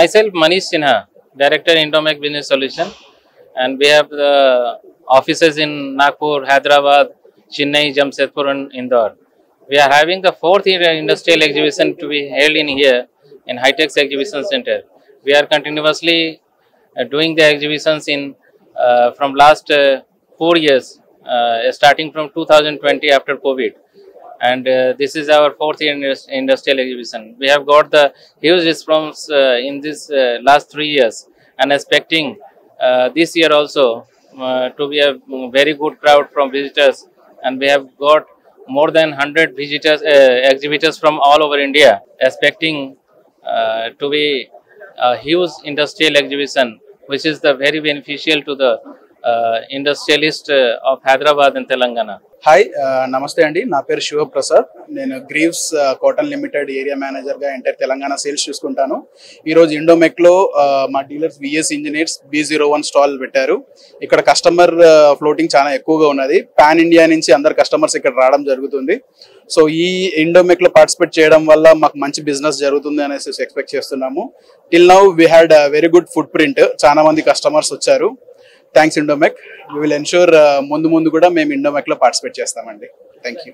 Myself, Manish Sinha, Director Indomec Business Solution, and we have the offices in Nagpur, Hyderabad, Chennai, Jamshedpur, and Indore. We are having the fourth industrial exhibition to be held in here in High-Tech Exhibition Center. We are continuously doing the exhibitions in from last 4 years, starting from 2020 after COVID. And this is our fourth industrial exhibition. We have got the huge response in this last 3 years, and expecting this year also to be a very good crowd from visitors. And we have got more than 100 visitors, exhibitors from all over India, expecting to be a huge industrial exhibition, which is the very beneficial to the industrialist of Hyderabad and Telangana. Hi నమస్తే అండి. నా పేరు శివప్రసాద్. నేను Greaves cotton limited area మేనేజర్గా enter Telangana sales చూసుకుంటాను. ఈరోజు ఇండోమెక్లో మా dealers VS engineers B01 stall పెట్టారు. ఇక్కడ కస్టమర్ ఫ్లోటింగ్ చాలా ఎక్కువగా ఉన్నది. పాన్ ఇండియా నుంచి అందరు కస్టమర్స్ ఇక్కడ రావడం జరుగుతుంది. సో ఈ ఇండోమెక్లో పార్టిసిపేట్ చేయడం వల్ల మాకు మంచి బిజినెస్ జరుగుతుంది అనేసి ఎక్స్పెక్ట్ చేస్తున్నాము. Till now we had very good foot print. చాలా మంది కస్టమర్స్ వచ్చారు. థ్యాంక్స్ ఇండోమెక్. వీ విల్ ఎన్ష్యూర్ ముందు కూడా మేము ఇండోమెక్లో పార్టిసిపేట్ చేస్తామండి. Thank you.